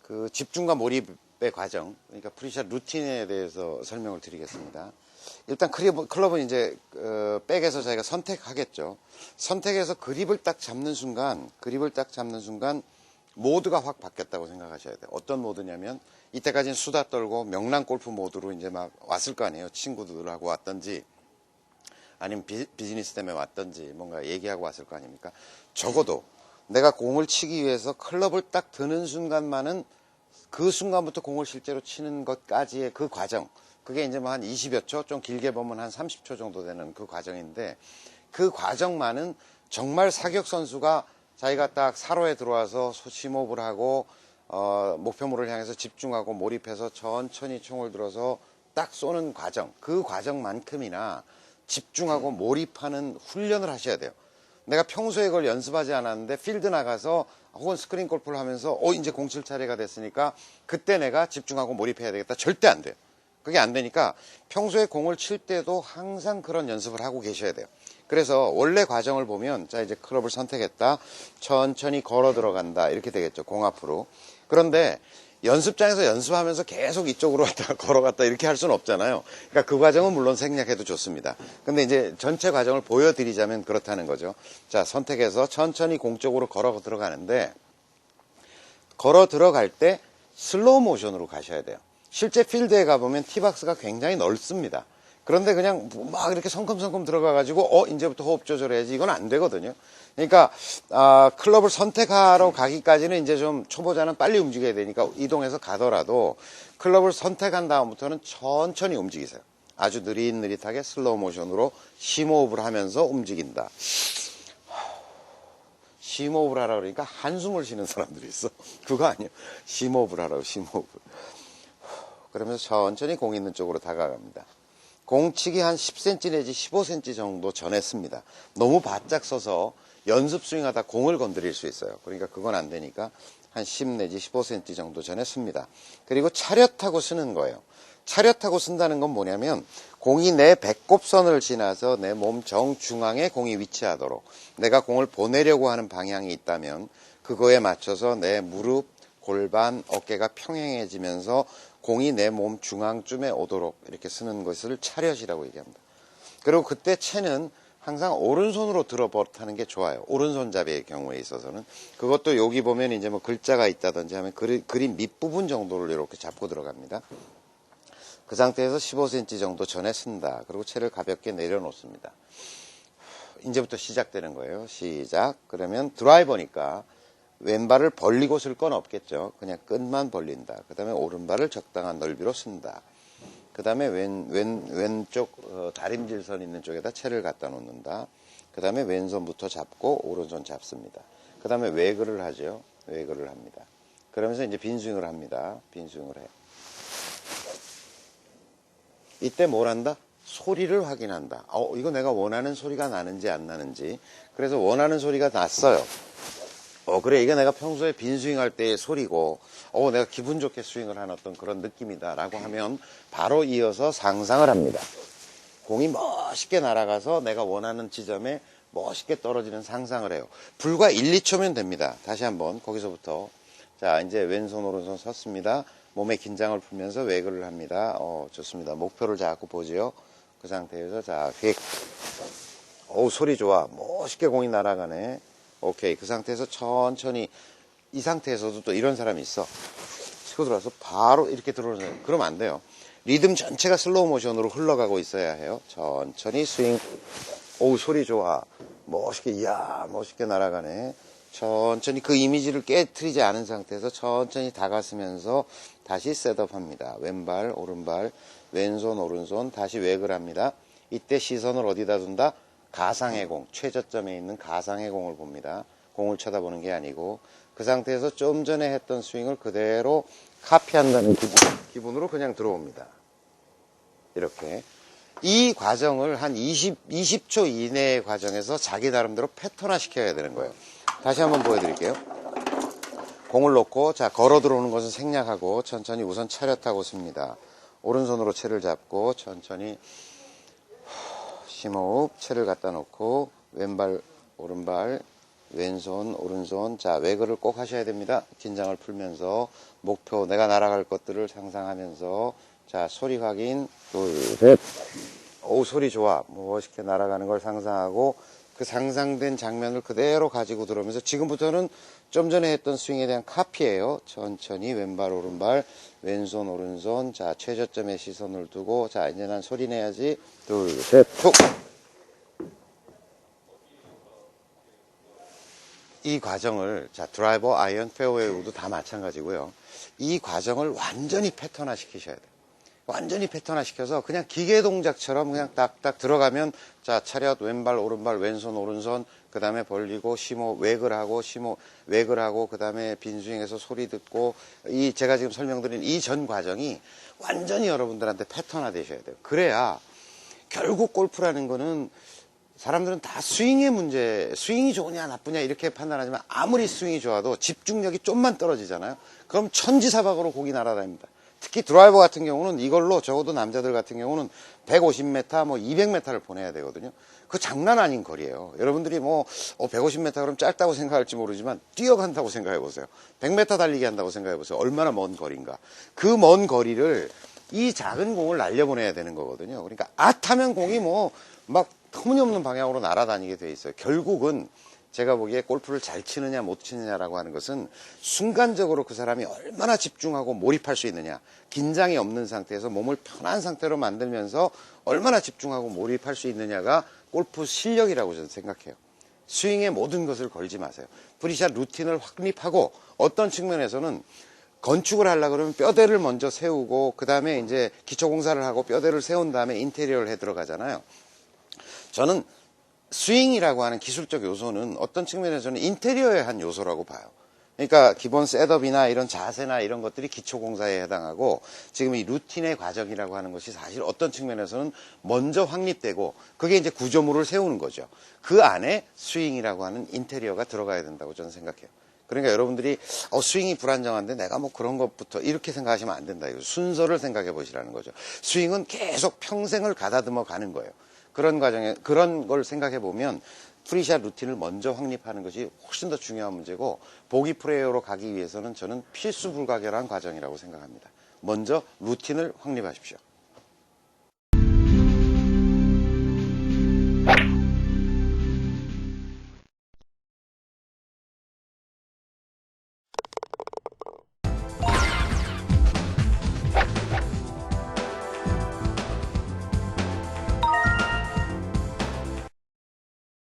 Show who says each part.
Speaker 1: 그 집중과 몰입의 과정, 그러니까 프리샷 루틴에 대해서 설명을 드리겠습니다. 일단 클럽은 이제 백에서 자기가 선택하겠죠. 선택해서 그립을 딱 잡는 순간 모드가 확 바뀌었다고 생각하셔야 돼요. 어떤 모드냐면 이때까지는 수다 떨고 명랑 골프 모드로 이제 막 왔을 거 아니에요. 친구들하고 왔던지 아니면 비즈니스 때문에 왔던지 뭔가 얘기하고 왔을 거 아닙니까? 적어도 내가 공을 치기 위해서 클럽을 딱 드는 순간만은 그 순간부터 공을 실제로 치는 것까지의 그 과정, 그게 이제 뭐 한 20여 초, 좀 길게 보면 한 30초 정도 되는 그 과정인데, 그 과정만은 정말 사격 선수가 자기가 딱 사로에 들어와서 심호흡을 하고 목표물을 향해서 집중하고 몰입해서 천천히 총을 들어서 딱 쏘는 과정, 그 과정만큼이나 집중하고 몰입하는 훈련을 하셔야 돼요. 내가 평소에 그걸 연습하지 않았는데 필드 나가서 혹은 스크린 골프를 하면서 이제 공 칠 차례가 됐으니까 그때 내가 집중하고 몰입해야 되겠다. 절대 안 돼요. 그게 안 되니까 평소에 공을 칠 때도 항상 그런 연습을 하고 계셔야 돼요. 그래서 원래 과정을 보면, 자, 이제 클럽을 선택했다. 천천히 걸어 들어간다. 이렇게 되겠죠. 공 앞으로. 그런데 연습장에서 연습하면서 계속 이쪽으로 갔다 걸어갔다 이렇게 할 수는 없잖아요. 그러니까 그 과정은 물론 생략해도 좋습니다. 근데 이제 전체 과정을 보여드리자면 그렇다는 거죠. 자, 선택해서 천천히 공 쪽으로 걸어 들어가는데, 걸어 들어갈 때 슬로우 모션으로 가셔야 돼요. 실제 필드에 가보면 티박스가 굉장히 넓습니다. 그런데 그냥 막 이렇게 성큼성큼 들어가가지고 이제부터 호흡 조절해야지, 이건 안 되거든요. 그러니까 클럽을 선택하러 가기까지는 이제 좀 초보자는 빨리 움직여야 되니까 이동해서 가더라도 클럽을 선택한 다음부터는 천천히 움직이세요. 아주 느릿느릿하게 슬로우 모션으로 심호흡을 하면서 움직인다. 심호흡을 하라고 그러니까 한숨을 쉬는 사람들이 있어. 그거 아니에요. 심호흡을 하라고, 심호흡을. 그러면서 천천히 공 있는 쪽으로 다가갑니다. 공치기 한 10cm 내지 15cm 정도 전에 씁니다. 너무 바짝 서서 연습 스윙하다 공을 건드릴 수 있어요. 그러니까 그건 안 되니까 한 10 내지 15cm 정도 전에 씁니다. 그리고 차렷하고 쓰는 거예요. 차렷하고 쓴다는 건 뭐냐면, 공이 내 배꼽선을 지나서 내 몸 정중앙에 공이 위치하도록, 내가 공을 보내려고 하는 방향이 있다면 그거에 맞춰서 내 무릎, 골반, 어깨가 평행해지면서 공이 내 몸 중앙쯤에 오도록 이렇게 쓰는 것을 차렷이라고 얘기합니다. 그리고 그때 채는 항상 오른손으로 들어버릇하는 게 좋아요. 오른손잡이의 경우에 있어서는. 그것도 여기 보면 이제 뭐 글자가 있다든지 하면 그림 밑부분 정도를 이렇게 잡고 들어갑니다. 그 상태에서 15cm 정도 전에 쓴다. 그리고 채를 가볍게 내려놓습니다. 이제부터 시작되는 거예요. 시작. 그러면 드라이버니까 왼발을 벌리고 쓸 건 없겠죠. 그냥 끝만 벌린다. 그 다음에 오른발을 적당한 넓이로 쓴다. 그 다음에 왼쪽 다림질선 있는 쪽에다 채를 갖다 놓는다. 그 다음에 왼손부터 잡고 오른손 잡습니다. 그 다음에 웨그를 하죠. 웨그를 합니다. 그러면서 이제 빈스윙을 합니다. 빈스윙을 해요. 이때 뭘 한다? 소리를 확인한다. 이거 내가 원하는 소리가 나는지 안 나는지. 그래서 원하는 소리가 났어요. 그래, 이게 내가 평소에 빈스윙 할 때의 소리고, 내가 기분 좋게 스윙을 하는 어떤 그런 느낌이다 라고 하면 바로 이어서 상상을 합니다. 공이 멋있게 날아가서 내가 원하는 지점에 멋있게 떨어지는 상상을 해요. 불과 1, 2초면 됩니다. 다시 한번 거기서부터. 자, 이제 왼손 오른손 섰습니다. 몸의 긴장을 풀면서 웨그를 합니다. 좋습니다. 목표를 잡고 보지요. 그 상태에서 자, 휙. 소리 좋아. 멋있게 공이 날아가네. 오케이. 그 상태에서 천천히, 이 상태에서도 또 이런 사람이 있어. 치고 들어와서 바로 이렇게 들어오는 사람. 그러면 안 돼요. 리듬 전체가 슬로우 모션으로 흘러가고 있어야 해요. 천천히 스윙. 소리 좋아. 멋있게, 이야, 멋있게 날아가네. 천천히 그 이미지를 깨트리지 않은 상태에서 천천히 다가서면서 다시 셋업합니다. 왼발, 오른발, 왼손, 오른손, 다시 웨그를 합니다. 이때 시선을 어디다 둔다? 가상의 공, 최저점에 있는 가상의 공을 봅니다. 공을 쳐다보는 게 아니고, 그 상태에서 좀 전에 했던 스윙을 그대로 카피한다는 기분으로 그냥 들어옵니다. 이렇게. 이 과정을 한 20초 이내의 과정에서 자기 나름대로 패턴화 시켜야 되는 거예요. 다시 한번 보여드릴게요. 공을 놓고, 자, 걸어 들어오는 것은 생략하고, 천천히 우선 차렷하고 씁니다. 오른손으로 채를 잡고, 천천히 심호흡, 채를 갖다 놓고 왼발, 오른발, 왼손, 오른손. 자, 외그를 꼭 하셔야 됩니다. 긴장을 풀면서 목표, 내가 날아갈 것들을 상상하면서 자, 소리 확인. 둘, 셋. 오, 소리 좋아. 멋있게 날아가는 걸 상상하고 그 상상된 장면을 그대로 가지고 들어오면서 지금부터는 좀 전에 했던 스윙에 대한 카피예요. 천천히 왼발, 오른발, 왼손, 오른손. 자, 최저점에 시선을 두고 자, 이제 난 소리 내야지. 둘, 셋, 툭. 이 과정을 자 드라이버, 아이언, 페어웨이 우드 다 마찬가지고요. 이 과정을 완전히 패턴화 시키셔야 돼요. 완전히 패턴화 시켜서 그냥 기계 동작처럼 그냥 딱딱 들어가면 자 차렷 왼발 오른발 왼손 오른손 그 다음에 벌리고 심호 웨글 하고 심호 웨글 하고 그 다음에 빈스윙에서 소리 듣고 이 제가 지금 설명드린 이 전 과정이 완전히 여러분들한테 패턴화 되셔야 돼요. 그래야 결국 골프라는 거는 사람들은 다 스윙의 문제, 스윙이 좋으냐 나쁘냐 이렇게 판단하지만 아무리 스윙이 좋아도 집중력이 좀만 떨어지잖아요. 그럼 천지사박으로 공이 날아다닙니다. 특히 드라이버 같은 경우는 이걸로 적어도 남자들 같은 경우는 150m, 뭐 200m를 보내야 되거든요. 그 장난 아닌 거리예요. 여러분들이 뭐 150m 그럼 짧다고 생각할지 모르지만 뛰어간다고 생각해 보세요. 100m 달리기 한다고 생각해 보세요. 얼마나 먼 거리인가. 그 먼 거리를 이 작은 공을 날려보내야 되는 거거든요. 그러니까 하면 공이 뭐 막 터무니없는 방향으로 날아다니게 돼 있어요. 결국은 제가 보기에 골프를 잘 치느냐 못 치느냐라고 하는 것은 순간적으로 그 사람이 얼마나 집중하고 몰입할 수 있느냐, 긴장이 없는 상태에서 몸을 편한 상태로 만들면서 얼마나 집중하고 몰입할 수 있느냐가 골프 실력이라고 저는 생각해요. 스윙에 모든 것을 걸지 마세요. 프리샷 루틴을 확립하고 어떤 측면에서는 건축을 하려고 그러면 뼈대를 먼저 세우고 그 다음에 이제 기초공사를 하고 뼈대를 세운 다음에 인테리어를 해 들어가잖아요. 저는 스윙이라고 하는 기술적 요소는 어떤 측면에서는 인테리어의 한 요소라고 봐요. 그러니까 기본 셋업이나 이런 자세나 이런 것들이 기초공사에 해당하고 지금 이 루틴의 과정이라고 하는 것이 사실 어떤 측면에서는 먼저 확립되고 그게 이제 구조물을 세우는 거죠. 그 안에 스윙이라고 하는 인테리어가 들어가야 된다고 저는 생각해요. 그러니까 여러분들이 스윙이 불안정한데 내가 뭐 그런 것부터 이렇게 생각하시면 안 된다. 순서를 생각해 보시라는 거죠. 스윙은 계속 평생을 가다듬어 가는 거예요. 그런 과정에 그런 걸 생각해 보면 프리샷 루틴을 먼저 확립하는 것이 훨씬 더 중요한 문제고 보기 프레이어로 가기 위해서는 저는 필수 불가결한 과정이라고 생각합니다. 먼저 루틴을 확립하십시오.